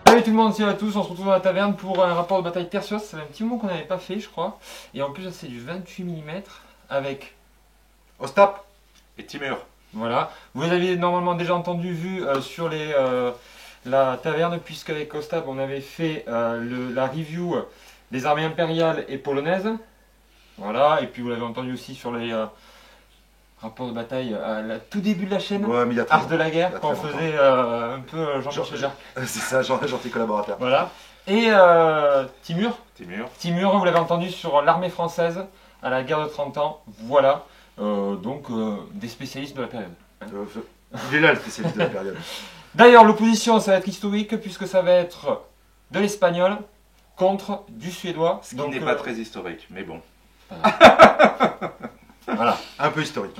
Salut tout le monde, salut à tous, on se retrouve dans la taverne pour un rapport de bataille Tertios. Ça fait un petit moment qu'on n'avait pas fait, je crois. Et en plus, c'est du 28 mm avec Ostap et Timur. Voilà, vous avez normalement déjà vu sur la taverne, puisqu'avec Ostap on avait fait la review des armées impériales et polonaises. Voilà, et puis vous l'avez entendu aussi sur les rapport de bataille à tout début de la chaîne, ouais, mais Art de la guerre, quand on faisait un peu Jean-Michel Jarre. C'est ça, gentil collaborateur. Voilà. Et Timur, vous l'avez entendu sur l'armée française à la guerre de 30 ans. Voilà. Donc des spécialistes de la période. Il est là le spécialiste de la période. D'ailleurs, l'opposition, ça va être historique puisque ça va être de l'espagnol contre du suédois. Ce qui n'est pas très historique, mais bon. Voilà. Un peu historique.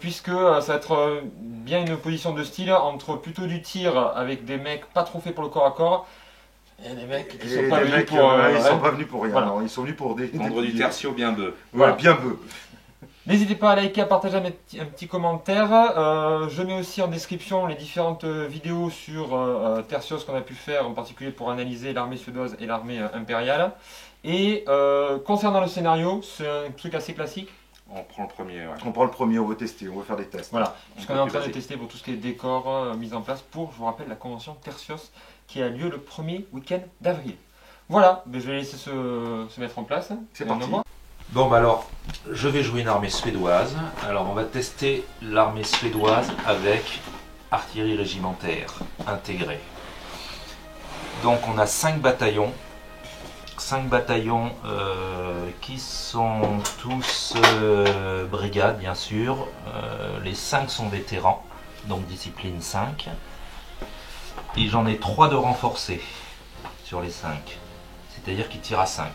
Puisque ça va être bien une opposition de style entre plutôt du tir avec des mecs pas trop faits pour le corps à corps et des mecs qui sont pas venus pour. Ils sont pas venus pour rien. Voilà. Non, ils sont venus pour Prendre du tertio bien bœuf. Voilà, bien bœuf. N'hésitez pas à liker, à partager un petit commentaire. Je mets aussi en description les différentes vidéos sur Tertios qu'on a pu faire, en particulier pour analyser l'armée suédoise et l'armée impériale. Et concernant le scénario, c'est un truc assez classique. On prend le premier, ouais. On prend le premier, on va tester, on va faire des tests. Voilà, puisqu'on est en train de tester pour tout ce qui est décor mis en place pour, je vous rappelle, la convention Tertios qui a lieu le premier week-end d'avril. Voilà, mais je vais laisser se mettre en place. C'est parti. Bon bah alors, je vais jouer une armée suédoise. Alors on va tester l'armée suédoise avec artillerie régimentaire intégrée. Donc on a 5 bataillons. 5 bataillons qui sont tous brigades bien sûr. Les 5 sont vétérans, donc discipline 5. Et j'en ai 3 de renforcés sur les 5. C'est-à-dire qu'ils tirent à 5.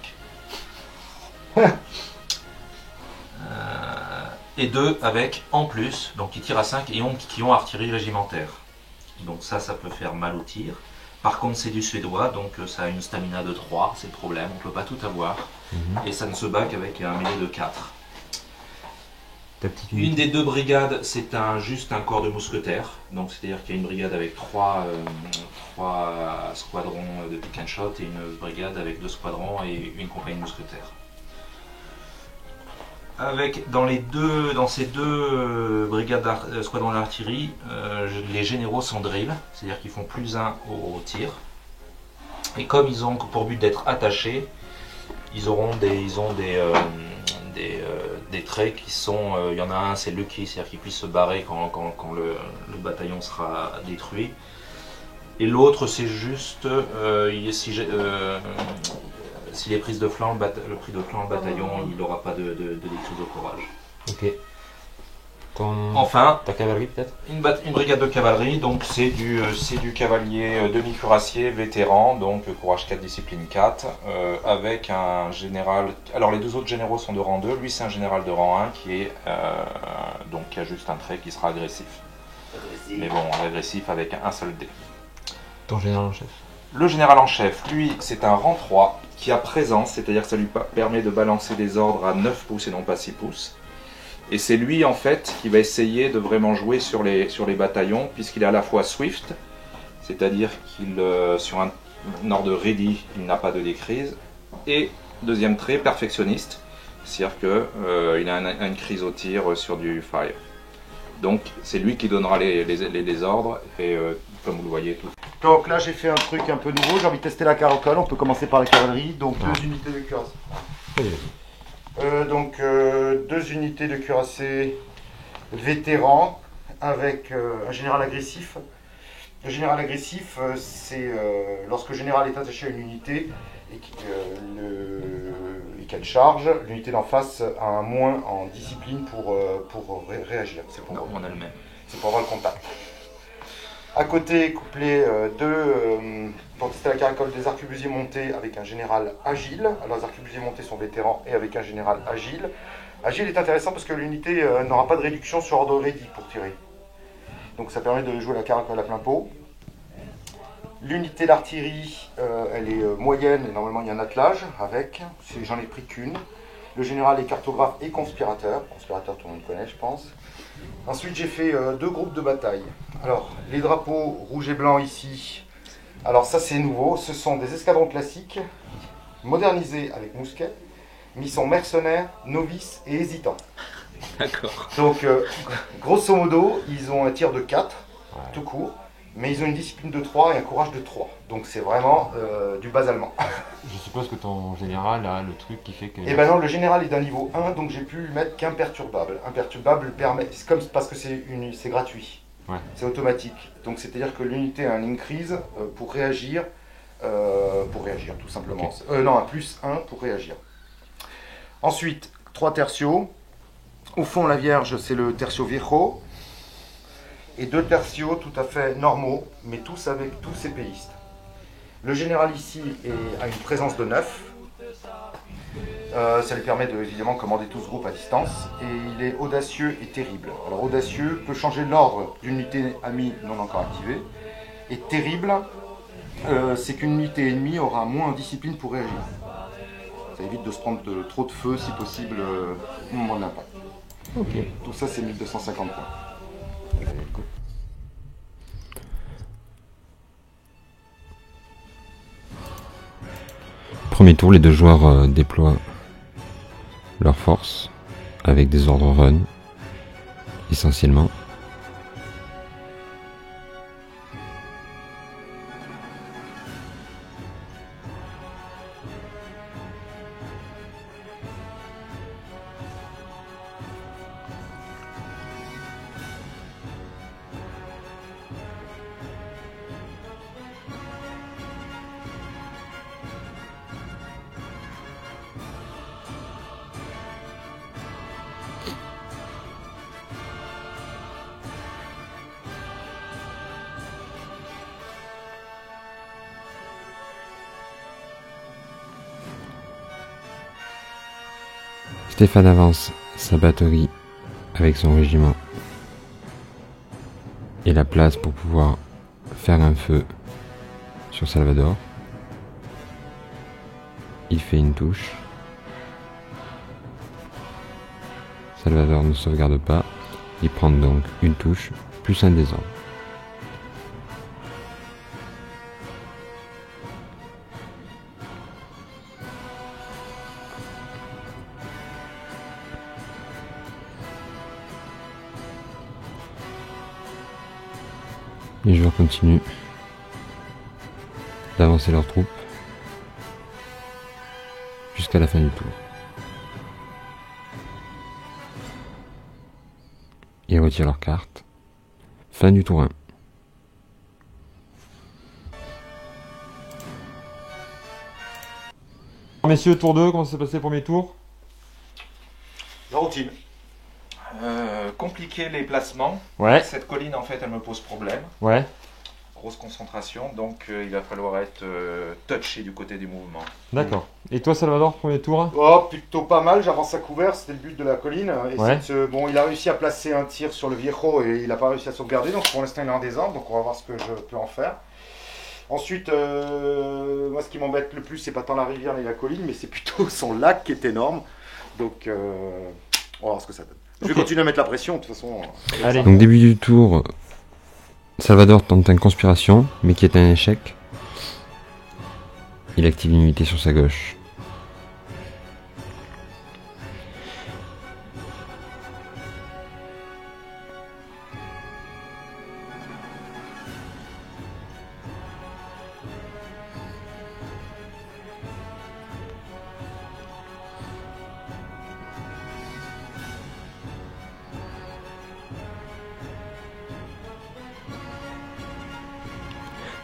Et 2 avec en plus, donc qui tirent à 5 et qui ont artillerie régimentaire. Donc ça peut faire mal au tir. Par contre c'est du suédois, donc ça a une stamina de 3, c'est le problème, on ne peut pas tout avoir. Et ça ne se bat qu'avec un mêlée de 4. Une des 2 brigades, c'est juste un corps de mousquetaires. Donc c'est-à-dire qu'il y a une brigade avec 3 squadrons de pick and shot et une brigade avec 2 squadrons et une compagnie de mousquetaires. Dans ces 2 brigades squadrons d'artillerie, les généraux sont drill, c'est-à-dire qu'ils font plus 1 au tir. Et comme ils ont pour but d'être attachés, ils ont des traits qui sont, il y en a un c'est lucky, c'est-à-dire qu'ils puissent se barrer quand le bataillon sera détruit. Et l'autre c'est juste, s'il est prise de flanc, le prix de flanc, le bataillon, il n'aura pas de détruite de courage. Ok. Enfin, ta cavalerie peut-être une brigade de cavalerie, donc c'est du cavalier demi-cuirassier vétéran, donc courage 4, discipline 4, avec un général. Alors les 2 autres généraux sont de rang 2, lui c'est un général de rang 1 qui a juste un trait qui sera agressif. Mais bon, agressif avec un seul dé. Ton général en chef. Le général en chef, lui, c'est un rang 3 qui a présence, c'est-à-dire que ça lui permet de balancer des ordres à 9 pouces et non pas 6 pouces. Et c'est lui, en fait, qui va essayer de vraiment jouer sur les bataillons, puisqu'il est à la fois swift, c'est-à-dire qu'il, sur un ordre ready, il n'a pas de décrise, et deuxième trait, perfectionniste, c'est-à-dire qu'il a une crise au tir sur du fire. Donc c'est lui qui donnera les ordres, et comme vous le voyez, tout. Donc là j'ai fait un truc un peu nouveau, j'ai envie de tester la caracole, on peut commencer par la cavalerie, donc 2 unités de cuirassé. Donc 2 unités de cuirassé vétérans avec un général agressif. Le général agressif, c'est lorsque le général est attaché à une unité et qu'elle charge, l'unité d'en face a un moins en discipline pour réagir. On a le même. C'est pour avoir le contact. À côté, couplé pour tester la caracole des arquebusiers montés avec un général agile. Alors les arquebusiers montés sont vétérans et avec un général agile. Agile est intéressant parce que l'unité n'aura pas de réduction sur ordre ready pour tirer. Donc ça permet de jouer la caracole à plein pot. L'unité d'artillerie, elle est moyenne et normalement il y a un attelage avec. J'en ai pris qu'une. Le général est cartographe et conspirateur. Conspirateur, tout le monde connaît, je pense. Ensuite, j'ai fait 2 groupes de bataille. Alors, les drapeaux rouge et blanc ici. Alors ça, c'est nouveau. Ce sont des escadrons classiques, modernisés avec mousquet, mais ils sont mercenaires, novices et hésitants. D'accord. Donc, grosso modo, ils ont un tir de 4, tout court, mais ils ont une discipline de 3 et un courage de 3. Donc c'est vraiment du bas allemand. Je suppose que ton général a le truc qui fait que... Et ben non, le général est d'un niveau 1, donc j'ai pu lui mettre qu'imperturbable. Imperturbable permet, c'est comme parce que c'est gratuit, c'est automatique. Donc c'est-à-dire que l'unité a un increase pour réagir tout simplement. Okay. Non, un +1 pour réagir. Ensuite, 3 tertios. Au fond, la Vierge, c'est le tertio viejo. Et 2 tertios tout à fait normaux, mais tous avec tous ces péistes. Le général ici a une présence de 9. Ça lui permet de évidemment commander tout ce groupe à distance. Et il est audacieux et terrible. Alors audacieux peut changer l'ordre d'une unité amie non encore activée. Et terrible, c'est qu'une unité ennemie aura moins de discipline pour réagir. Ça évite de se prendre trop de feu si possible au moment de l'impact. Ok. Tout ça c'est 1250 points. Premier tour, les 2 joueurs déploient leur force avec des ordres run, essentiellement. Stéphane avance sa batterie avec son régiment et la place pour pouvoir faire un feu sur Salvador. Il fait une touche. Salvador ne sauvegarde pas. Il prend donc une touche plus un désordre. Les joueurs continuent d'avancer leurs troupes jusqu'à la fin du tour. Ils retirent leurs cartes. Fin du tour 1. Messieurs, tour 2, comment ça s'est passé le premier tour? La routine. Compliquer les placements. Ouais. Cette colline, en fait, elle me pose problème. Ouais. Grosse concentration, donc il va falloir être touché du côté des mouvements. D'accord. Et toi, Salvador, premier tour? Oh, plutôt pas mal, j'avance à couvert, c'était le but de la colline. Et Ouais. bon, il a réussi à placer un tir sur le Viejo et il n'a pas réussi à sauvegarder, donc pour l'instant il est en désordre, donc on va voir ce que je peux en faire. Ensuite, moi ce qui m'embête le plus, c'est pas tant la rivière ni la colline, mais c'est plutôt son lac qui est énorme. Donc on va voir ce que ça donne. Je vais continuer à mettre la pression, de toute façon. Allez. Donc début du tour, Salvador tente une conspiration, mais qui est un échec. Il active une unité sur sa gauche.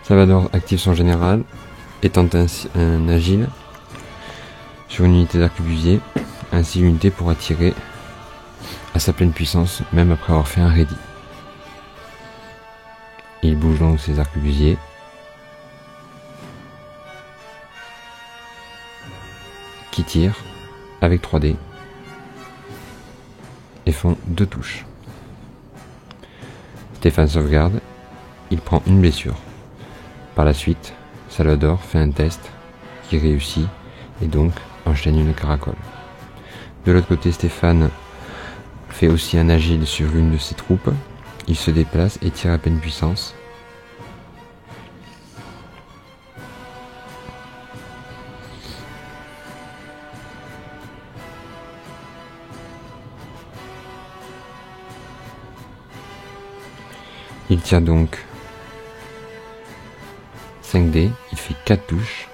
Salvador active son général et tente un agile sur une unité d'arquebusier. Ainsi l'unité pourra tirer à sa pleine puissance même après avoir fait un ready. Il bouge donc ses arquebusiers. Qui tirent avec 3 dés et font 2 touches. Stéphane sauvegarde, il prend une blessure. Par la suite, Salvador fait un test qui réussit et donc enchaîne une caracole. De l'autre côté, Stéphane fait aussi un agile sur l'une de ses troupes. Il se déplace et tire à pleine puissance. Il tire donc 5 dés, il fait 4 touches.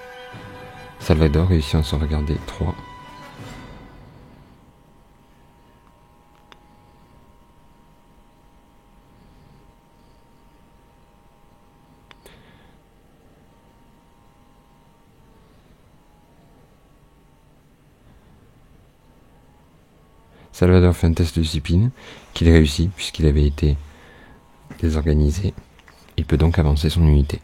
Salvador réussit à en sauvegarder 3. Salvador fait un test de discipline qu'il réussit puisqu'il avait été désorganisé. Il peut donc avancer son unité.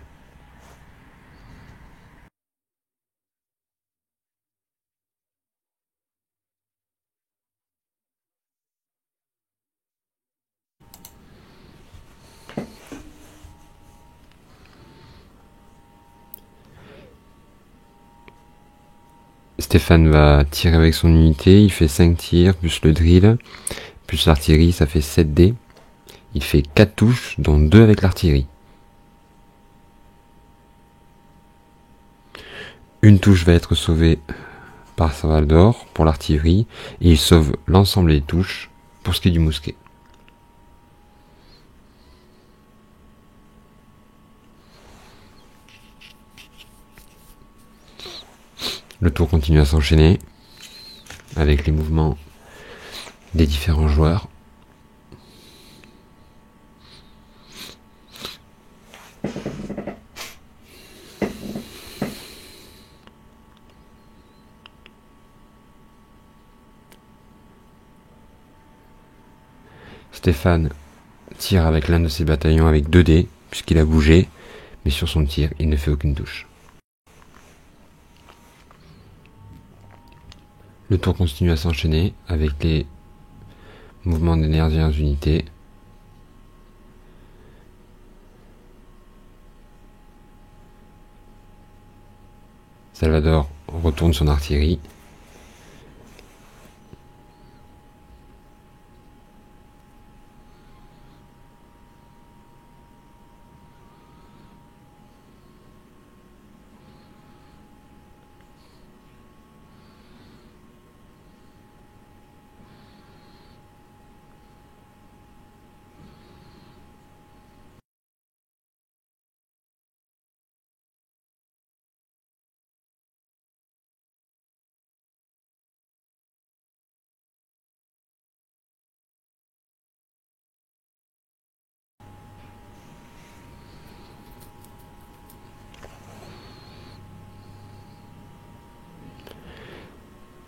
Stéphane va tirer avec son unité, il fait 5 tirs, plus le drill, plus l'artillerie, ça fait 7 dés. Il fait 4 touches, dont 2 avec l'artillerie. Une touche va être sauvée par Salvador pour l'artillerie, et il sauve l'ensemble des touches pour ce qui est du mousquet. Le tour continue à s'enchaîner avec les mouvements des différents joueurs. Stéphane tire avec l'un de ses bataillons avec 2 dés puisqu'il a bougé, mais sur son tir, il ne fait aucune touche. Le tour continue à s'enchaîner avec les mouvements des dernières unités. Salvador retourne son artillerie.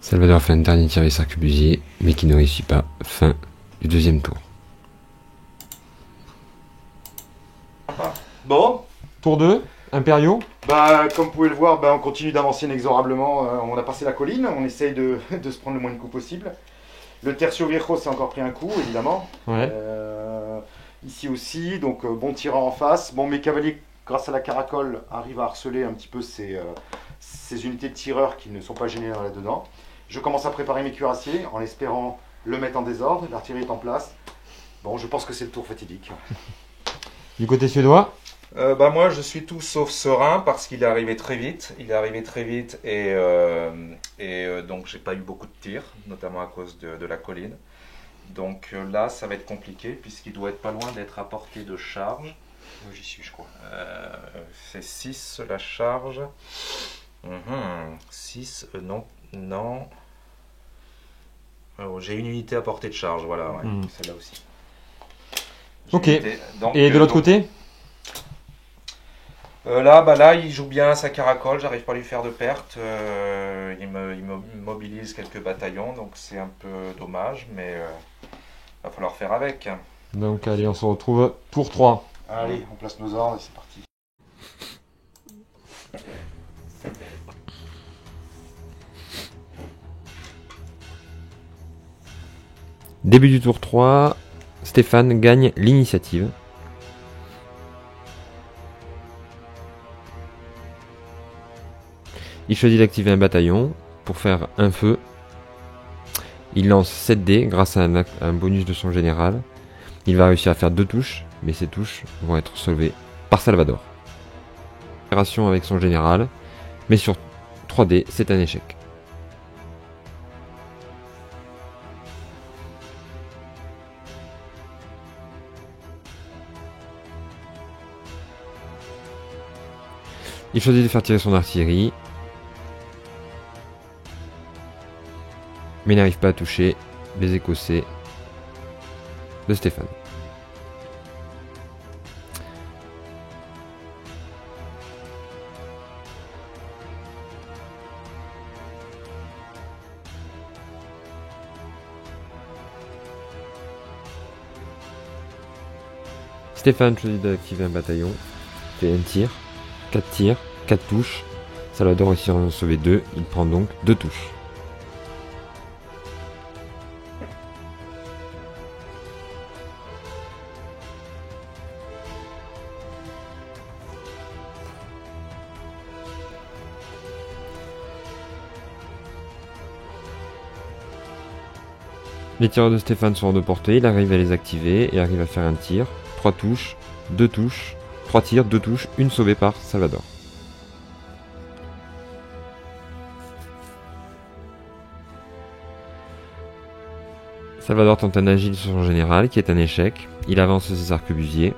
Salvador fait un dernier tir avec arquebusier, mais qui ne réussit pas. Fin du deuxième tour. Bon, Tour 2, impériaux. comme vous pouvez le voir, on continue d'avancer inexorablement. On a passé la colline, on essaye de se prendre le moins de coups possible. Le Tercio Viejo s'est encore pris un coup, évidemment. Ouais. Ici aussi, donc bon tireur en face. Bon, mes cavaliers, grâce à la caracole, arrivent à harceler un petit peu ces unités de tireurs qui ne sont pas gênés là-dedans. Je commence à préparer mes cuirassiers en espérant le mettre en désordre. L'artillerie est en place. Bon, je pense que c'est le tour fatidique. Du côté suédois. Moi je suis tout sauf serein parce qu'il est arrivé très vite. Et donc j'ai pas eu beaucoup de tirs, notamment à cause de la colline. Donc là ça va être compliqué puisqu'il doit être pas loin d'être à portée de charge. J'y suis, je crois. C'est 6 la charge. 6, non. Oh, j'ai une unité à portée de charge, voilà, ouais, celle-là aussi. Ok. Et de l'autre côté? Là, il joue bien sa caracole, j'arrive pas à lui faire de pertes. Il mobilise quelques bataillons, donc c'est un peu dommage, mais va falloir faire avec. Donc allez, on se retrouve tour 3. Allez, on place nos ordres et c'est parti. Début du tour 3, Stéphane gagne l'initiative. Il choisit d'activer un bataillon pour faire un feu. Il lance 7 dés grâce à un bonus de son général. Il va réussir à faire 2 touches, mais ces touches vont être soulevées par Salvador. Opération avec son général, mais sur 3 dés, c'est un échec. Il choisit de faire tirer son artillerie, mais n'arrive pas à toucher les Écossais de Stéphane. Stéphane choisit d'activer un bataillon, fait un tir, 4 tirs, 4 touches. Salvador réussit à en sauver 2, il prend donc 2 touches. Les tireurs de Stéphane sont hors de portée, il arrive à les activer et arrive à faire un tir. 3 touches, 2 touches, 3 tirs, 2 touches, une sauvée par Salvador. Salvador tente un agile sur son général qui est un échec. Il avance ses arquebusiers,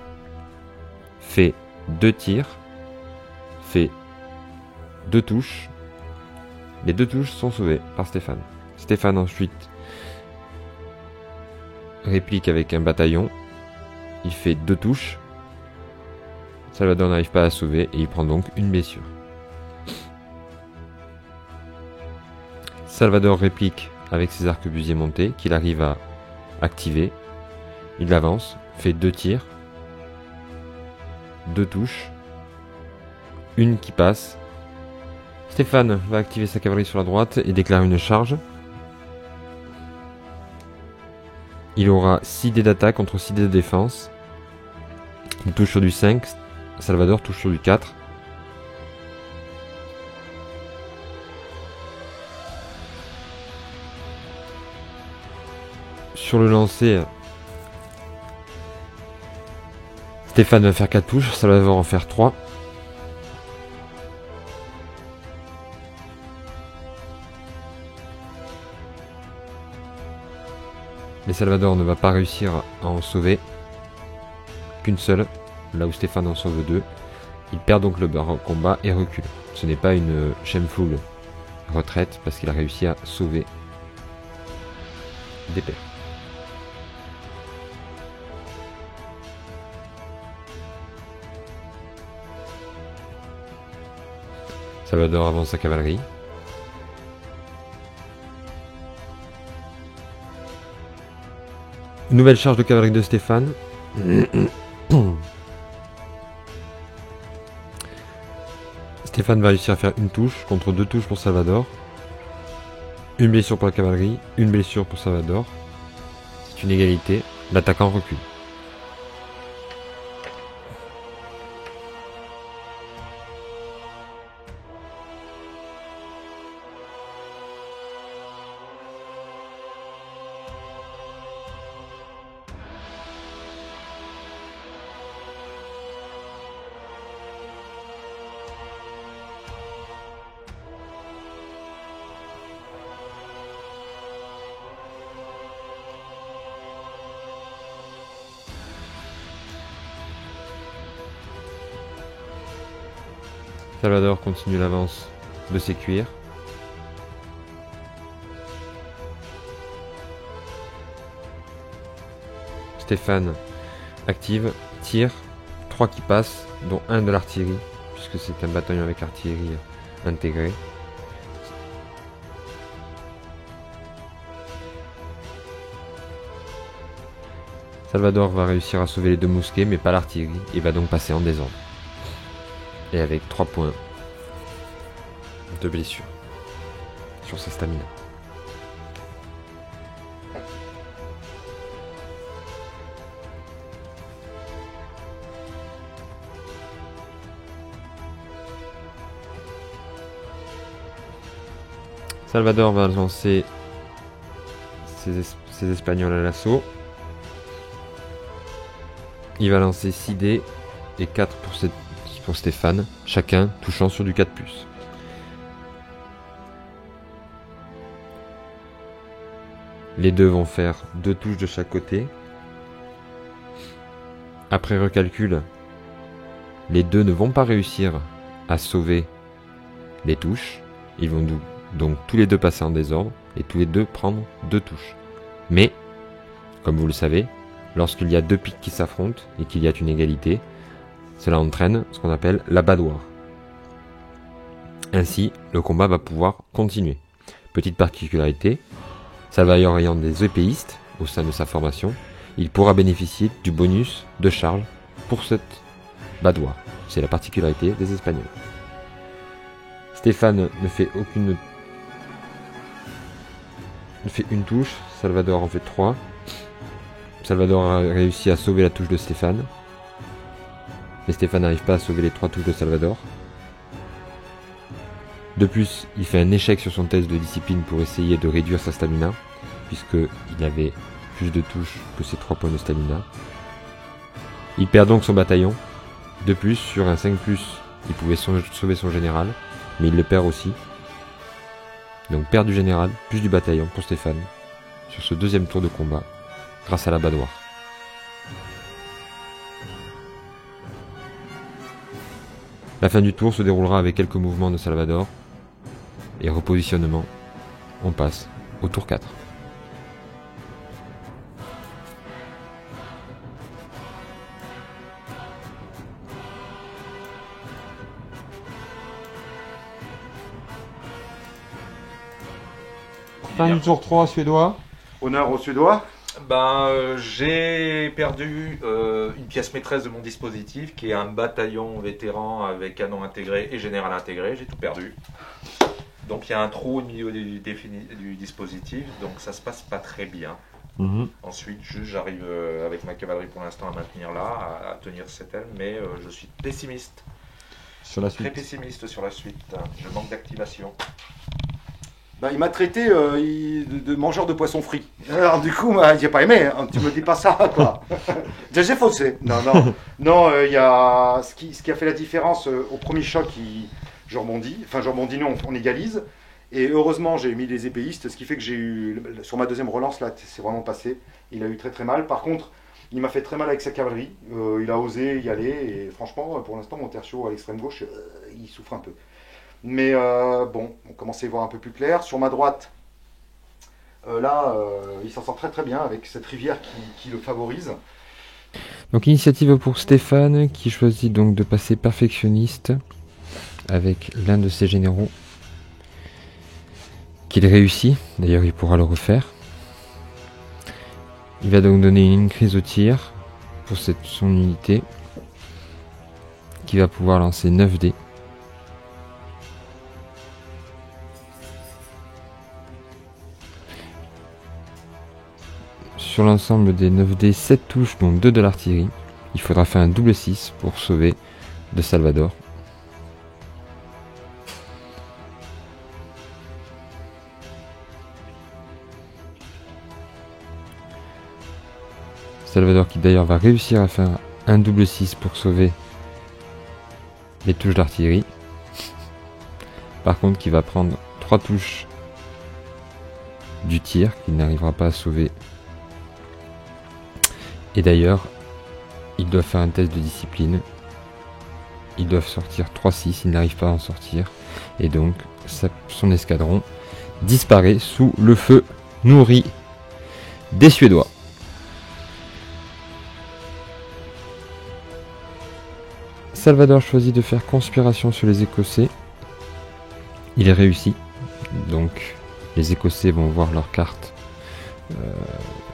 fait 2 tirs, fait 2 touches. Les 2 touches sont sauvées par Stéphane. Stéphane ensuite réplique avec un bataillon. Il fait 2 touches. Salvador n'arrive pas à sauver et il prend donc une blessure. Salvador réplique avec ses arquebusiers montés qu'il arrive à activer. Il avance, fait 2 tirs, 2 touches, une qui passe. Stéphane va activer sa cavalerie sur la droite et déclare une charge. Il aura 6 dés d'attaque contre 6 dés de défense. Il touche sur du 5, Salvador touche sur du 4. Sur le lancer, Stéphane va faire 4 touches, Salvador va en faire 3. Mais Salvador ne va pas réussir à en sauver qu'une seule, là où Stéphane en sauve 2. Il perd donc le combat et recule. Ce n'est pas une shameful retraite parce qu'il a réussi à sauver des pertes. Salvador avance sa cavalerie. Nouvelle charge de cavalerie de Stéphane. Stéphane va réussir à faire une touche contre 2 touches pour Salvador. Une blessure pour la cavalerie, une blessure pour Salvador. C'est une égalité. L'attaquant recule. Salvador continue l'avance de ses cuirs. Stéphane active, tire, 3 qui passent, dont un de l'artillerie, puisque c'est un bataillon avec artillerie intégrée. Salvador va réussir à sauver les 2 mousquets, mais pas l'artillerie, et va donc passer en désordre. Et avec 3 points de blessure sur sa stamina. Salvador va lancer ses Espagnols à l'assaut. Il va lancer 6 dés et 4 pour Stéphane, chacun touchant sur du 4+. Les deux vont faire 2 touches de chaque côté. Après recalcul, les deux ne vont pas réussir à sauver les touches. Ils vont donc tous les deux passer en désordre et tous les deux prendre 2 touches. Mais, comme vous le savez, lorsqu'il y a 2 piques qui s'affrontent et qu'il y a une égalité, cela entraîne ce qu'on appelle l'abat-doigt. Ainsi, le combat va pouvoir continuer. Petite particularité, Salvador ayant des épéistes au sein de sa formation, il pourra bénéficier du bonus de charge pour cette badoire. C'est la particularité des Espagnols. Stéphane ne fait une touche, Salvador en fait 3. Salvador a réussi à sauver la touche de Stéphane. Mais Stéphane n'arrive pas à sauver les 3 touches de Salvador. De plus, il fait un échec sur son test de discipline pour essayer de réduire sa stamina, puisqu'il avait plus de touches que ses 3 points de stamina. Il perd donc son bataillon. De plus, sur un 5+, il pouvait sauver son général, mais il le perd aussi. Donc perd du général, plus du bataillon pour Stéphane, sur ce 2e tour de combat, grâce à la badoire. La fin du tour se déroulera avec quelques mouvements de Salvador, et repositionnement, on passe au tour 4. Fin du tour 3 suédois. Honneur aux Suédois. J'ai perdu une pièce maîtresse de mon dispositif qui est un bataillon vétéran avec canon intégré et général intégré. J'ai tout perdu. Donc il y a un trou au milieu du dispositif, donc ça se passe pas très bien. Ensuite, j'arrive avec ma cavalerie pour l'instant à maintenir là, à tenir cette aile, mais je suis pessimiste. Sur la suite. Très pessimiste sur la suite. Je manque d'activation. Il m'a traité de mangeur de poisson frit. Alors du coup, j'ai pas aimé, hein. Tu me dis pas ça, quoi. J'ai faussé. Non, il y a ce qui a fait la différence au premier choc, je rebondis. Enfin, je rebondis, non, on égalise. Et heureusement, j'ai mis les épéistes, ce qui fait que j'ai eu, sur ma 2e relance, là, c'est vraiment passé. Il a eu très très mal. Par contre, il m'a fait très mal avec sa cavalerie. Il a osé y aller. Et franchement, pour l'instant, mon tertio à l'extrême gauche, il souffre un peu. Mais bon, on commence à y voir un peu plus clair. Sur ma droite, il s'en sort très très bien avec cette rivière qui le favorise. Donc initiative pour Stéphane qui choisit donc de passer perfectionniste avec l'un de ses généraux qu'il réussit. D'ailleurs, il pourra le refaire. Il va donc donner une crise au tir pour son unité qui va pouvoir lancer 9 dés. Sur l'ensemble des 9 dés, 7 touches, dont 2 de l'artillerie. Il faudra faire un double 6 pour sauver de Salvador. Salvador qui d'ailleurs va réussir à faire un double 6 pour sauver les touches d'artillerie. Par contre, qui va prendre 3 touches du tir, qu'il n'arrivera pas à sauver. Et d'ailleurs, ils doivent faire un test de discipline. Ils doivent sortir 3-6, ils n'arrivent pas à en sortir. Et donc, son escadron disparaît sous le feu nourri des Suédois. Salvador choisit de faire conspiration sur les Écossais. Il réussit. Donc, les Écossais vont voir leur carte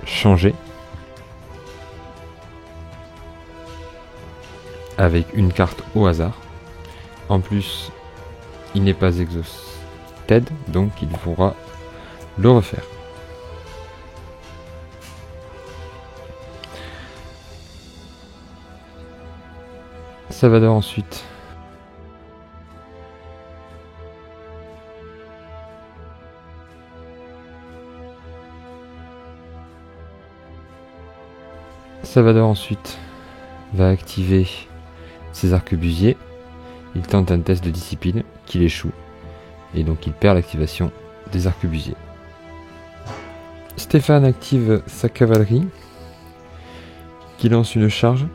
changer. avec une carte au hasard. En plus, il n'est pas exhausted, donc il pourra le refaire. Salvador ensuite. Salvador ensuite va activer ses arquebusiers. Il tente un test de discipline qu'il échoue et donc il perd l'activation des arquebusiers. Stéphane active sa cavalerie qui lance une charge.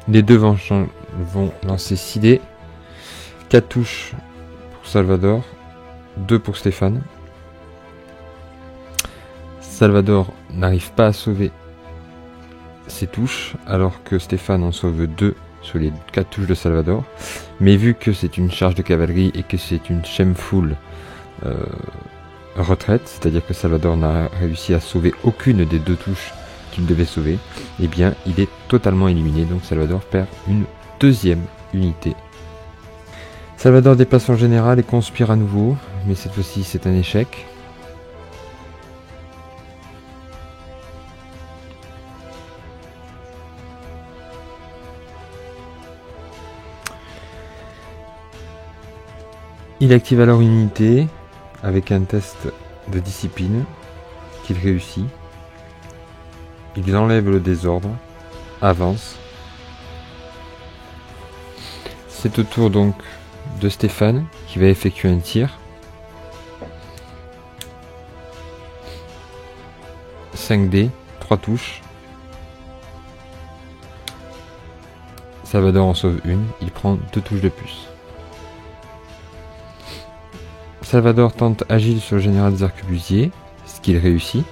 Les deux vont lancer 6 dés. 4 touches pour Salvador, 2 pour Stéphane. Salvador n'arrive pas à sauver ses touches, alors que Stéphane en sauve 2 sur les 4 touches de Salvador. Mais vu que c'est une charge de cavalerie et que c'est une shameful retraite, c'est-à-dire que Salvador n'a réussi à sauver aucune des 2 touches qu'il devait sauver, eh bien il est totalement éliminé, donc Salvador perd une deuxième unité. Salvador déplace son général et conspire à nouveau, mais cette fois-ci c'est un échec. Il active alors une unité avec un test de discipline qu'il réussit. Il enlève le désordre, avance. C'est au tour donc de Stéphane qui va effectuer un tir. 5 dés, 3 touches. Salvador en sauve une, il prend 2 touches de plus. Salvador tente agile sur le général des arquebusiers, ce qu'il réussit.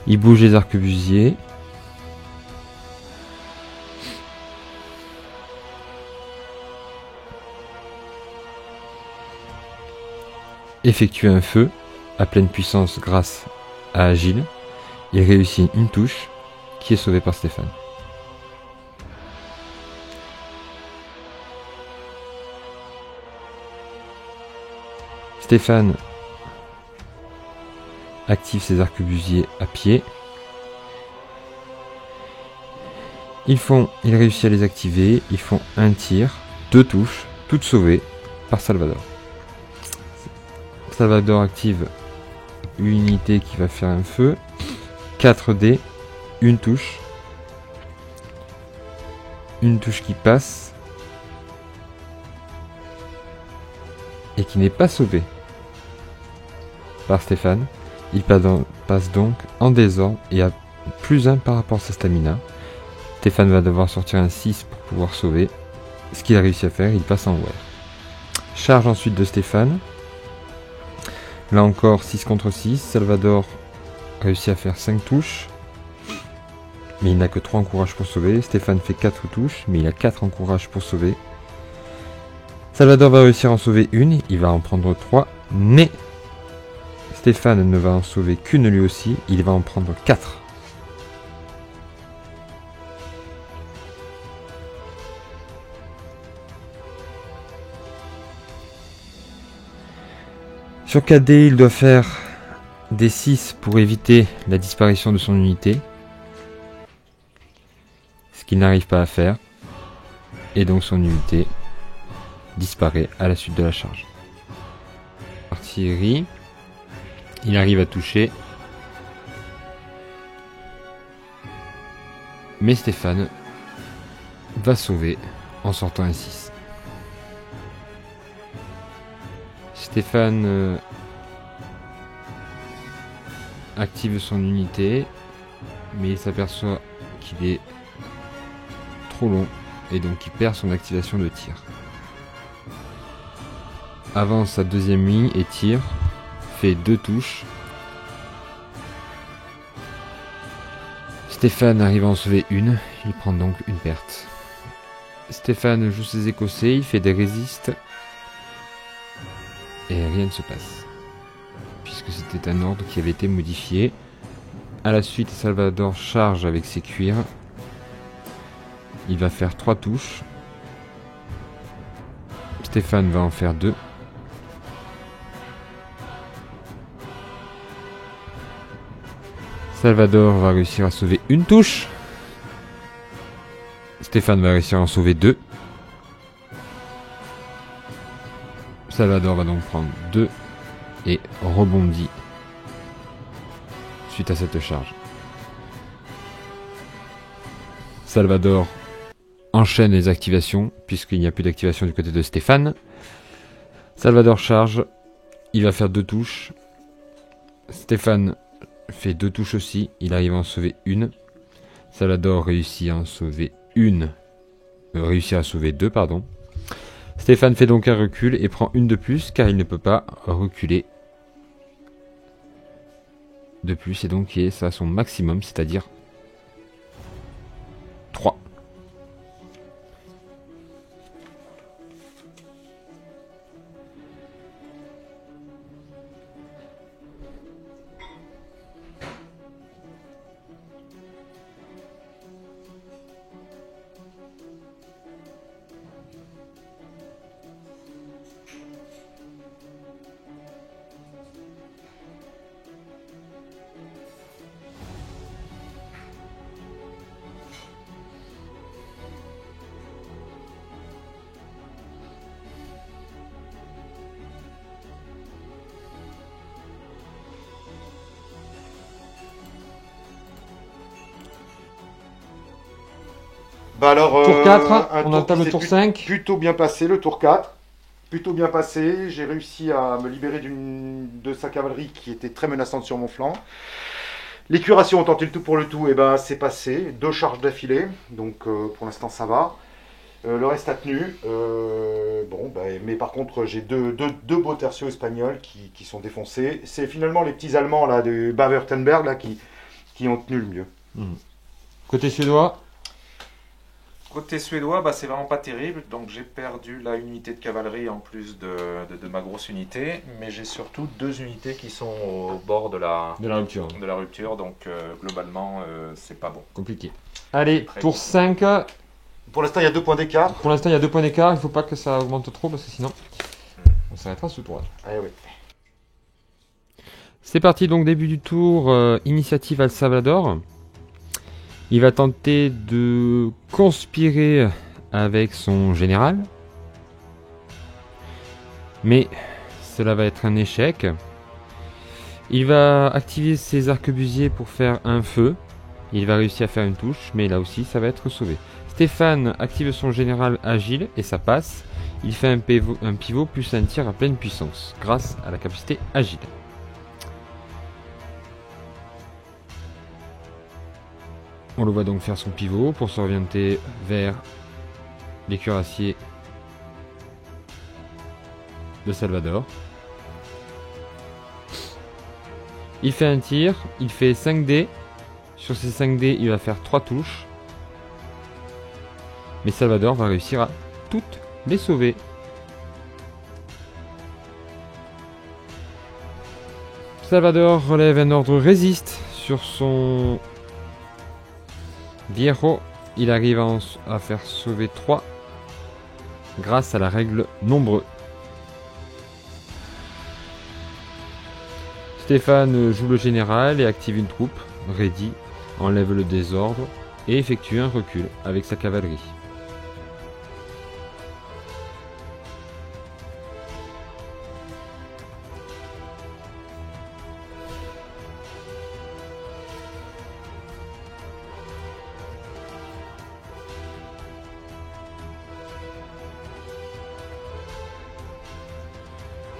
Il bouge les arquebusiers. Effectue un feu à pleine puissance grâce à Agile. Il réussit une touche qui est sauvée par Stéphane. Stéphane active ses arquebusiers à pied. Il réussit à les activer. Ils font un tir, 2 touches, toutes sauvées par Salvador. Salvador active une unité qui va faire un feu. 4 dés, une touche. Une touche qui passe. Et qui n'est pas sauvée par Stéphane. Il passe donc en désordre et a +1 par rapport à sa stamina. Stéphane va devoir sortir un 6 pour pouvoir sauver. Ce qu'il a réussi à faire, il passe en wear. Charge ensuite de Stéphane. Là encore 6 contre 6. Salvador réussit à faire 5 touches. Mais il n'a que 3 en courage pour sauver. Stéphane fait 4 touches, mais il a 4 en courage pour sauver. Salvador va réussir à en sauver une, il va en prendre 3, mais Stéphane ne va en sauver qu'une lui aussi, il va en prendre 4. Sur 4 dés, il doit faire des 6 pour éviter la disparition de son unité, ce qu'il n'arrive pas à faire, et donc son unité disparaît à la suite de la charge. Artillerie, il arrive à toucher, mais Stéphane va sauver en sortant un 6. Stéphane active son unité, mais il s'aperçoit qu'il est trop long et donc il perd son activation de tir. Avance sa deuxième ligne et tire, fait 2 touches. Stéphane arrive à en sauver une, il prend donc une perte. Stéphane joue ses écossais, il fait des résistes et rien ne se passe, puisque puisque c'était un ordre qui avait été modifié. A la suite, Salvador charge avec ses cuirs. Il va faire 3 touches. Stéphane va en faire 2. Salvador va réussir à sauver une touche. Stéphane va réussir à en sauver 2. Salvador va donc prendre 2 et rebondit suite à cette charge. Salvador enchaîne les activations puisqu'il n'y a plus d'activation du côté de Stéphane. Salvador charge, il va faire 2 touches. Stéphane fait 2 touches aussi, il arrive à en sauver une. Salvador réussit à en sauver réussit à sauver 2, pardon. Stéphane fait donc un recul et prend une de plus car il ne peut pas reculer de plus et donc il est à son maximum, c'est-à-dire 3. Bah alors, Tour 4, un on entame qui le tour s'est 5. Plutôt bien passé, le tour 4. Plutôt bien passé. J'ai réussi à me libérer de sa cavalerie qui était très menaçante sur mon flanc. Les cuirassiers ont tenté le tout pour le tout, et ben c'est passé. 2 charges d'affilée, donc pour l'instant ça va. Le reste a tenu. Mais par contre j'ai deux beaux tertiaux espagnols qui sont défoncés. C'est finalement les petits Allemands là, de Baden-Württemberg là, qui ont tenu le mieux. Côté suédois, Côté suédois, bah, c'est vraiment pas terrible. Donc j'ai perdu là une unité de cavalerie en plus de ma grosse unité. Mais j'ai surtout 2 unités qui sont au bord de la rupture. rupture. Donc globalement, c'est pas bon. Compliqué. Allez, Très tour bien. 5. Pour l'instant il y a 2 points d'écart. Pour l'instant, il y a 2 points d'écart. Il ne faut pas que ça augmente trop parce que sinon, on s'arrêtera sous tour. Ah oui. C'est parti, donc début du tour, initiative al Salvador. Il va tenter de conspirer avec son général. Mais cela va être un échec. Il va activer ses arquebusiers pour faire un feu. Il va réussir à faire une touche, mais là aussi ça va être sauvé. Stéphane active son général agile et ça passe. Il fait un pivot plus un tir à pleine puissance grâce à la capacité agile. On le voit donc faire son pivot pour s'orienter vers les cuirassiers de Salvador. Il fait un tir, il fait 5 dés. Sur ces 5 dés, il va faire 3 touches. Mais Salvador va réussir à toutes les sauver. Salvador relève un ordre résiste sur son Viejo. Il arrive à faire sauver 3 grâce à la règle nombreux. Stéphane joue le général et active une troupe, ready, enlève le désordre et effectue un recul avec sa cavalerie.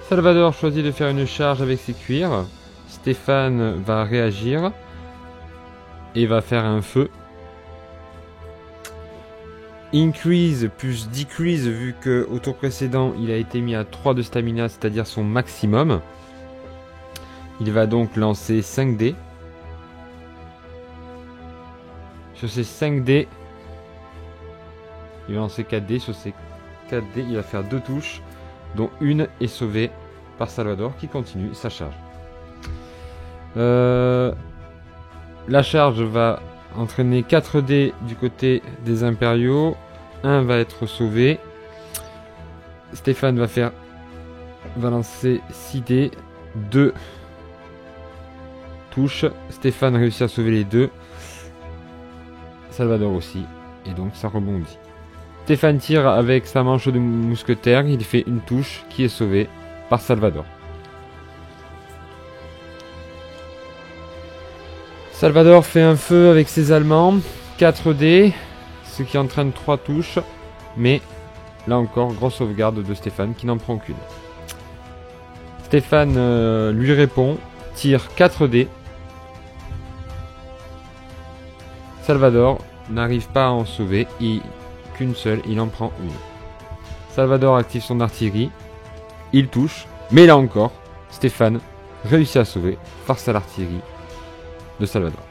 Salvador choisit de faire une charge avec ses cuirs. Stéphane va réagir et va faire un feu. Increase plus decrease, vu que au tour précédent il a été mis à 3 de stamina, c'est-à-dire son maximum. Il va donc lancer 5 dés. Sur ces 5 dés, il va lancer 4 dés. Sur ces 4 dés, il va faire 2 touches, dont une est sauvée par Salvador qui continue sa charge. La charge va entraîner 4 dés du côté des impériaux. Un va être sauvé. Stéphane va lancer 6 dés. 2 touches. Stéphane réussit à sauver les 2. Salvador aussi. Et donc ça rebondit. Stéphane tire avec sa manche de mousquetaire. Il fait une touche qui est sauvée par Salvador. Salvador fait un feu avec ses Allemands. 4 dés. Ce qui entraîne 3 touches. Mais là encore, grosse sauvegarde de Stéphane qui n'en prend qu'une. Stéphane lui répond. Tire 4 dés. Salvador n'arrive pas à en sauver. Qu'une seule, il en prend une. Salvador active son artillerie. Il touche. Mais là encore, Stéphane réussit à sauver face à l'artillerie de Salvador.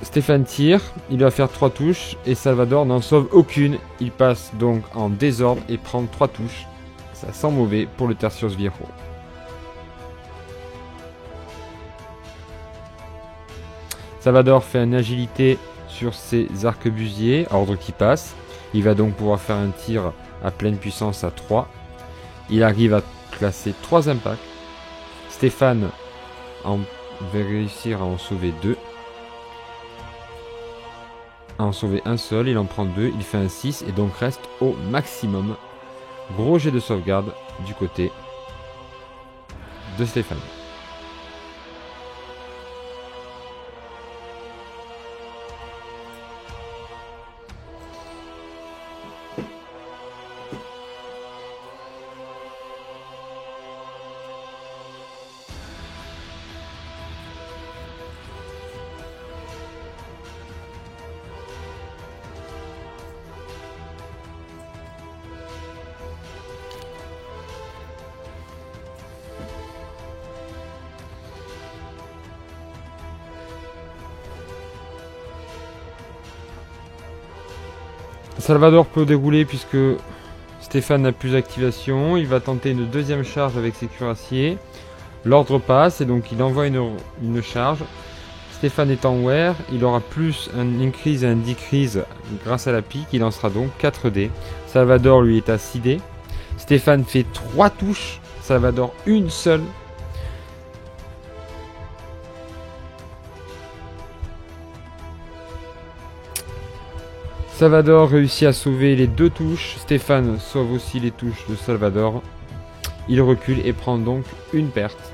Stéphane tire, il va faire 3 touches et Salvador n'en sauve aucune. Il passe donc en désordre et prend 3 touches. Ça sent mauvais pour le Tertius Viejo. Salvador fait une agilité sur ses arquebusiers, ordre qui passe. Il va donc pouvoir faire un tir à pleine puissance à 3. Il arrive à classer 3 impacts. Stéphane va réussir à en sauver 2. À en sauver un seul, il en prend 2, il fait un 6 et donc reste au maximum. Gros jet de sauvegarde du côté de Stéphane. Salvador peut dérouler puisque Stéphane n'a plus d'activation. Il va tenter une deuxième charge avec ses cuirassiers. L'ordre passe et donc il envoie une charge. Stéphane est en wear. Il aura plus un increase et un decrease grâce à la pique. Il lancera donc 4 dés. Salvador lui est à 6 dés. Stéphane fait 3 touches. Salvador une seule. Salvador réussit à sauver les 2 touches. Stéphane sauve aussi les touches de Salvador. Il recule et prend donc une perte.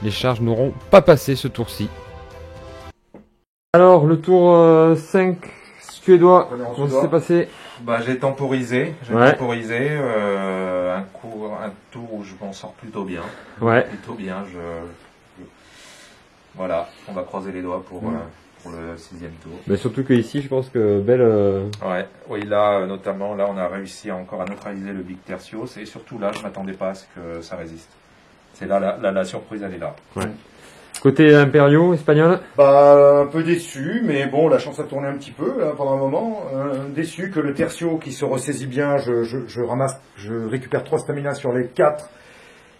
Les charges n'auront pas passé ce tour-ci. Alors, le tour 5 suédois, comment ça s'est passé? Bah, j'ai temporisé. Ouais. Un tour où je m'en sors plutôt bien. Ouais. Plutôt bien. Voilà, on va croiser les doigts pour le 6e tour. Mais surtout que ici, je pense que belle. Ouais, oui, là, notamment, là, on a réussi encore à neutraliser le Big Tertios et surtout là, je m'attendais pas à ce que ça résiste. C'est là, la surprise, elle est là. Ouais. Côté impériaux, espagnol. Bah, un peu déçu, mais bon, la chance a tourné un petit peu là, pendant un moment. Déçu que le Tertio qui se ressaisit bien, je récupère 3 stamina sur les 4.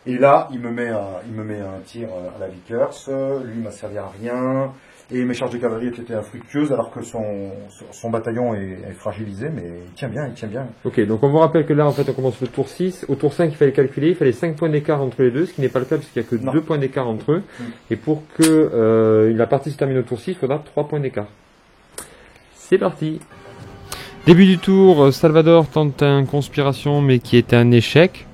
Et là, il me met un tir à la Vickers. Lui, il m'a servi à rien. Et mes charges de cavalerie étaient infructueuses alors que son bataillon est fragilisé, mais il tient bien. Ok, donc on vous rappelle que là, en fait, on commence le tour 6. Au tour 5, il fallait calculer, il fallait 5 points d'écart entre les deux, ce qui n'est pas le cas puisqu'il n'y a que 2 points d'écart entre eux. Et pour que la partie se termine au tour 6, il faudra 3 points d'écart. C'est parti. Début du tour, Salvador tente une conspiration, mais qui est un échec.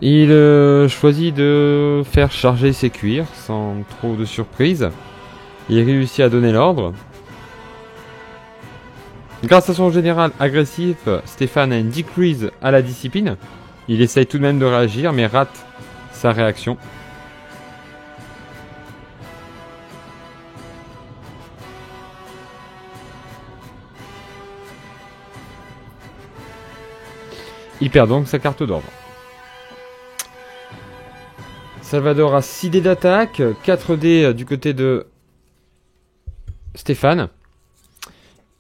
Il choisit de faire charger ses cuirs sans trop de surprise. Il réussit à donner l'ordre. Grâce à son général agressif, Stéphane a une decrease à la discipline. Il essaye tout de même de réagir mais rate sa réaction. Il perd donc sa carte d'ordre. Salvador a 6 dés d'attaque, 4 dés du côté de Stéphane.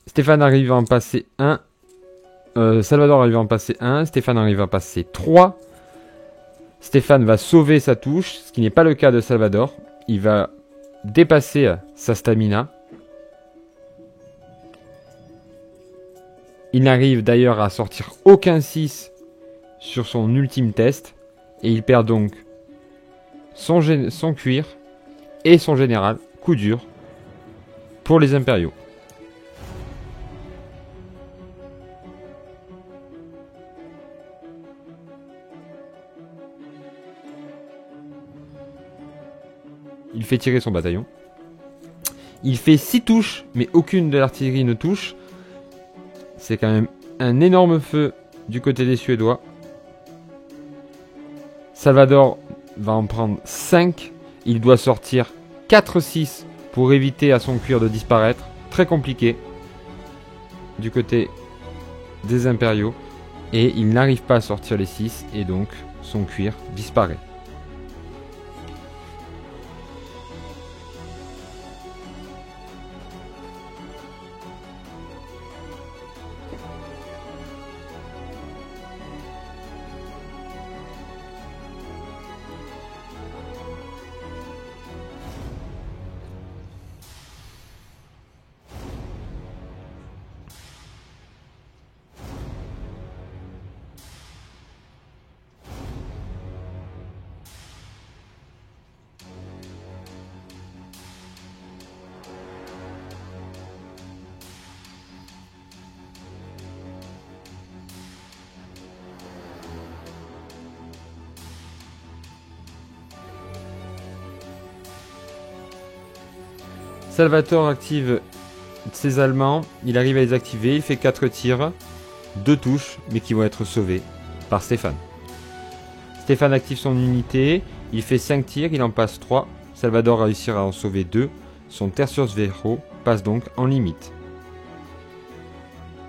Stéphane arrive à en passer 1. Salvador arrive à en passer 1. Stéphane arrive à en passer 3. Stéphane va sauver sa touche, ce qui n'est pas le cas de Salvador. Il va dépasser sa stamina. Il n'arrive d'ailleurs à sortir aucun 6 sur son ultime test. Et il perd donc son cuir et son général, coup dur, pour les impériaux. Il fait tirer son bataillon. Il fait 6 touches, mais aucune de l'artillerie ne touche. C'est quand même un énorme feu du côté des Suédois. Salvador va en prendre 5. Il doit sortir 4-6 pour éviter à son cuir de disparaître. Très compliqué du côté des impériaux. Et il n'arrive pas à sortir les 6 et donc son cuir disparaît. Salvatore active ses Allemands, il arrive à les activer, il fait 4 tirs, 2 touches, mais qui vont être sauvés par Stéphane. Stéphane active son unité, il fait 5 tirs, il en passe 3, Salvador réussira à en sauver 2, son Tertius Vero passe donc en limite.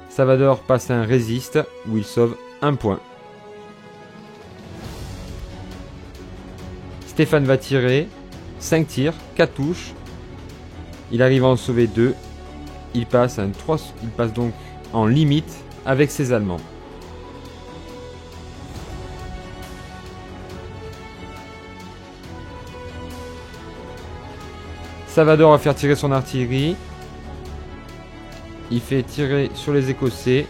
Salvador passe à un résiste où il sauve 1 point. Stéphane va tirer, 5 tirs, 4 touches. Il arrive à en sauver 2. Il passe donc en limite avec ses Allemands. Salvador va faire tirer son artillerie. Il fait tirer sur les Écossais.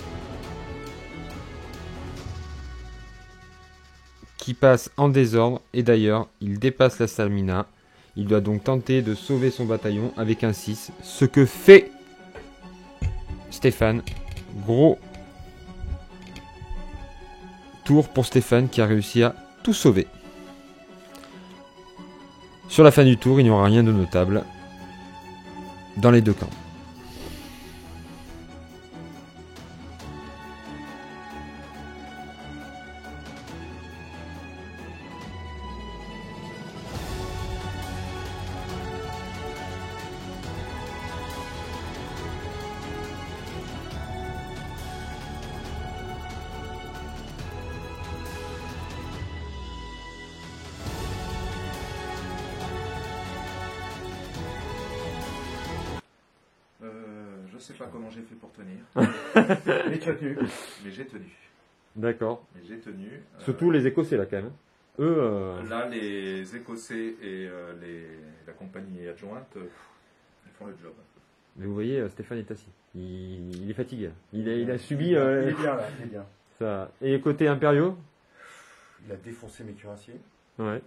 Qui passent en désordre. Et d'ailleurs, il dépasse la stamina. Il doit donc tenter de sauver son bataillon avec un 6. Ce que fait Stéphane. Gros tour pour Stéphane qui a réussi à tout sauver. Sur la fin du tour, il n'y aura rien de notable dans les deux camps. Je sais pas comment j'ai fait pour tenir, Mais tu as tenu. mais j'ai tenu. D'accord. Mais j'ai tenu. Surtout les Écossais là quand même. Eux, Là, les Écossais et la compagnie adjointe, ils font le job. mais vous voyez, Stéphane est assis. Il est fatigué. Il a subi Il est bien là, il est bien. ça. Et côté impériaux. Il a défoncé mes cuirassiers. Ouais.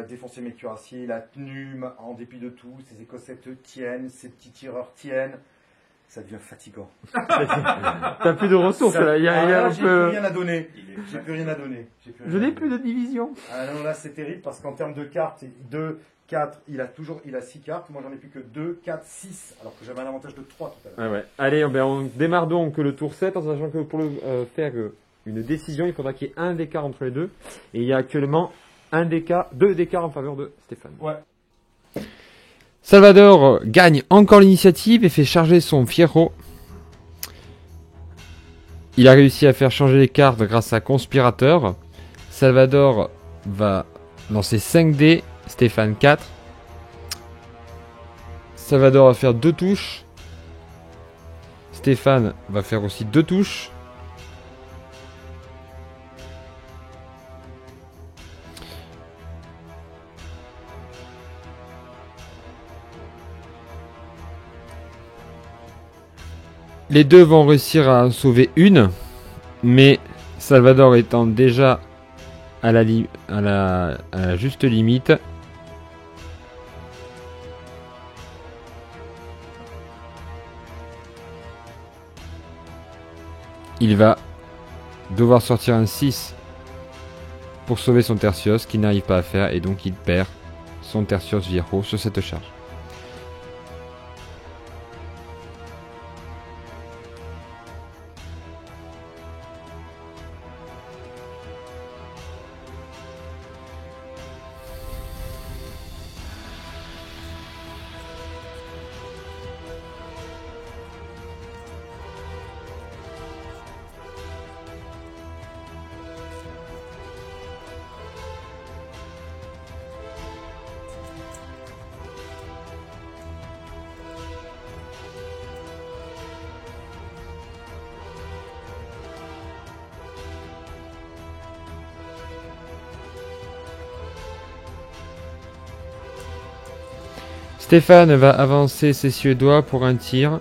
Défoncé mes cuirassiers, il a tenu en dépit de tout. Ces Écossais te tiennent, ces petits tireurs tiennent. Ça devient fatigant. T'as plus de ressources là. Il y a un j'ai peu. plus rien à donner. Il est- J'ai plus rien à donner. Je n'ai plus de division. Ah non, là c'est terrible parce qu'en termes de cartes, 2, 4, il a 6 cartes. Moi j'en ai plus que 2, 4, 6. Alors que j'avais un avantage de 3 tout à l'heure. Ouais. Allez, on démarre donc le tour 7 en sachant que pour faire une décision, il faudra qu'il y ait un d'écart entre les deux. Et il y a actuellement deux d'écart en faveur de Stéphane. Ouais. Salvador gagne encore l'initiative et fait charger son Fierro. Il a réussi à faire changer les cartes grâce à Conspirateur. Salvador va Non, c'est 5D, Stéphane 4. Salvador va faire 2 touches. Stéphane va faire aussi 2 touches. Les deux vont réussir à en sauver une, mais Salvador étant déjà à la juste limite. Il va devoir sortir un 6 pour sauver son Tertios, qu'il n'arrive pas à faire, et donc il perd son Tertios Viejo sur cette charge. Stéphane va avancer ses Suédois pour un tir.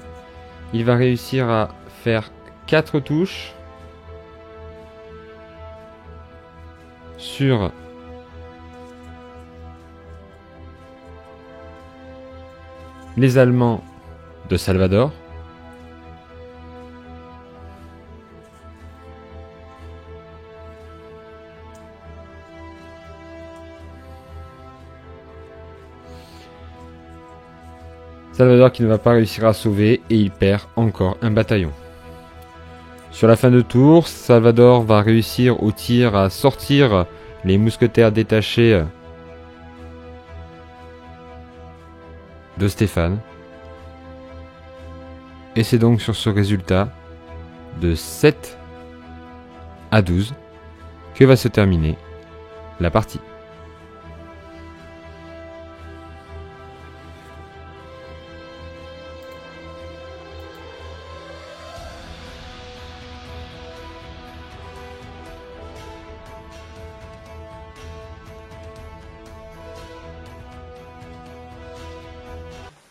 Il va réussir à faire 4 touches sur les Allemands de Salvador. Salvador qui ne va pas réussir à sauver et il perd encore un bataillon. Sur la fin de tour, Salvador va réussir au tir à sortir les mousquetaires détachés de Stéphane. Et c'est donc sur ce résultat de 7 à 12 que va se terminer la partie.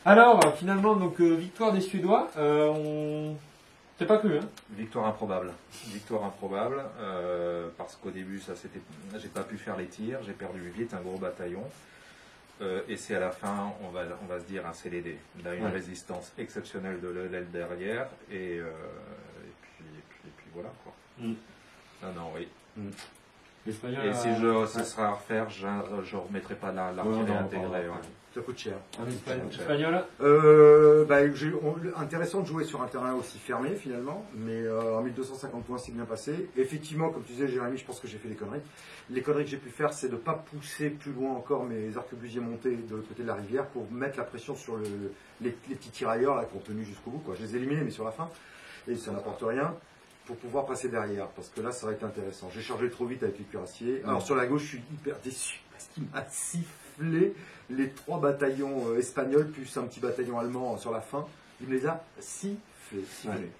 Alors, finalement, donc victoire des Suédois. T'as pas cru, hein? Victoire improbable. Victoire improbable, parce qu'au début, j'ai pas pu faire les tirs, j'ai perdu vite un gros bataillon. Et c'est à la fin, on va se dire un CLD. Il a une résistance exceptionnelle de l'aile derrière, et puis voilà quoi. Non, oui. Et si ce sera à refaire, je ne remettrai pas l'artillerie intégrée. Ça coûte cher. Espagnol. Intéressant de jouer sur un terrain aussi fermé finalement, mais en 1250 points c'est bien passé. Effectivement, comme tu disais Jérémy, je pense que j'ai fait des conneries. Les conneries que j'ai pu faire, c'est de ne pas pousser plus loin encore mes arquebusiers montés de l'autre côté de la rivière pour mettre la pression sur les petits tirailleurs là, qui ont tenu jusqu'au bout, quoi. Je les ai éliminés mais sur la fin, et ça n'apporte rien, pour pouvoir passer derrière, parce que là ça aurait été intéressant. J'ai chargé trop vite avec les cuirassiers. Alors sur la gauche je suis hyper déçu, parce qu'il m'a sifflé les 3 bataillons espagnols plus un petit bataillon allemand sur la fin. Il me les a sifflés.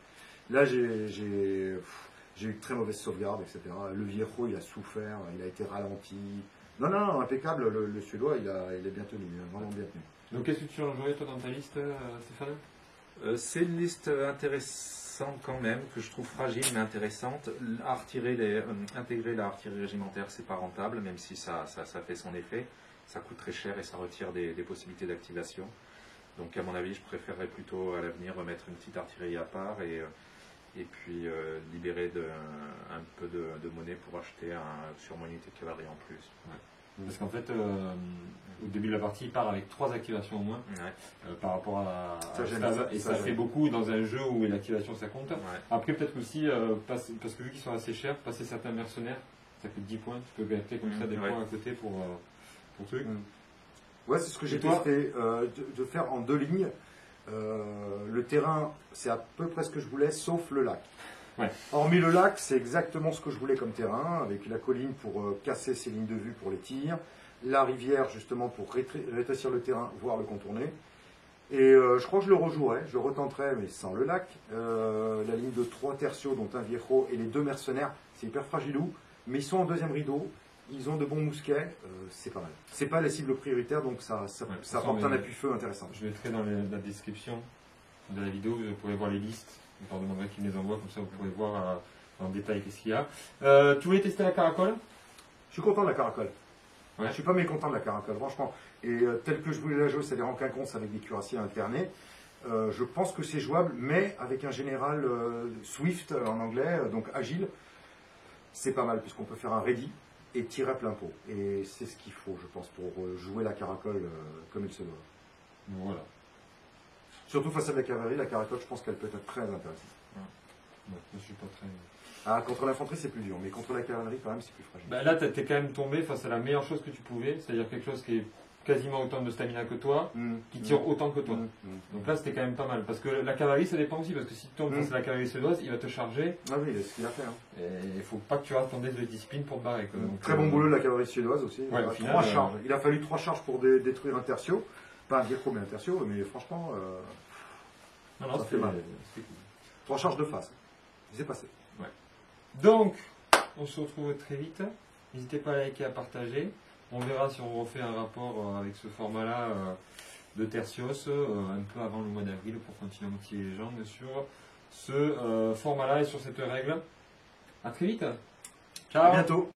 Là j'ai eu de très mauvaise sauvegarde, etc. Le Viejo il a souffert, il a été ralenti. Non, impeccable, le Suédois il est bien tenu, il a vraiment bien tenu. Donc qu'est-ce que tu changerais toi dans ta liste, Stéphane? C'est une liste intéressante quand même, que je trouve fragile mais intéressante. Intégrer l'artillerie régimentaire, c'est pas rentable, même si ça fait son effet. Ça coûte très cher et ça retire des possibilités d'activation. Donc à mon avis, je préférerais plutôt à l'avenir remettre une petite artillerie à part et puis libérer un peu de monnaie pour acheter sur mon unité de cavalerie en plus. Parce qu'en fait, au début de la partie, il part avec 3 activations au moins par rapport à ça fait beaucoup dans un jeu où l'activation ça compte. Après, peut-être aussi, parce que vu qu'ils sont assez chers, passer certains mercenaires, ça coûte 10 points, tu peux gagner comme ça des points à côté pour truc. Ouais, c'est ce que j'ai testé, de faire en 2 lignes. Le terrain, c'est à peu près ce que je voulais, sauf le lac. Ouais. Hormis le lac, c'est exactement ce que je voulais comme terrain, avec la colline pour casser ses lignes de vue pour les tirs, la rivière justement pour rétrécir le terrain, voire le contourner. Et je crois que je le rejouerai, je le retenterai, mais sans le lac. La ligne de 3 tertiaux, dont un viejo et les 2 mercenaires, c'est hyper fragilou, mais ils sont en deuxième rideau, ils ont de bons mousquets, c'est pas mal. C'est pas les cibles prioritaires, donc ça apporte un appui-feu intéressant. Je mettrai dans la description de la vidéo, vous pourrez voir les listes. Je leur demanderai qu'ils me les envoient, comme ça vous pourrez voir en détail qu'est-ce qu'il y a. Tu voulais tester la caracole? Je suis content de la caracole. Ouais. Je suis pas mécontent de la caracole, franchement. Et tel que je voulais la jouer, c'est-à-dire en quinconce avec des cuirassiers alternés. Je pense que c'est jouable, mais avec un général swift en anglais, donc agile, c'est pas mal, puisqu'on peut faire un ready et tirer à plein pot. Et c'est ce qu'il faut, je pense, pour jouer la caracole comme il se doit. Voilà. Surtout face à la cavalerie, la caracole, je pense qu'elle peut être très intéressante. Ouais, je suis pas très... Ah, contre l'infanterie, c'est plus dur, mais contre la cavalerie, quand même, c'est plus fragile. Bah là, t'es quand même tombé face à la meilleure chose que tu pouvais, c'est-à-dire quelque chose qui est quasiment autant de stamina que toi, qui tire autant que toi. Donc là, c'était quand même pas mal, parce que la cavalerie, ça dépend aussi, parce que si tu tombes face à la cavalerie suédoise, il va te charger. Ah oui, c'est ce qu'il a fait. Hein. Et il faut pas que tu rates ton dés de discipline pour te barrer. Quoi. Donc, très bon boulot de la cavalerie suédoise aussi. Ouais, au final, 3 charges. Il a fallu 3 charges pour détruire un tertio. Pas un viejo, mais un tertio, mais franchement, non, ça fait mal. C'était cool. 3 charges de face. C'est passé. Ouais. Donc, on se retrouve très vite. N'hésitez pas à liker, à partager. On verra si on refait un rapport avec ce format-là de Tertios un peu avant le mois d'avril pour continuer à motiver les gens sur ce format-là et sur cette règle. À très vite. Ciao. À bientôt.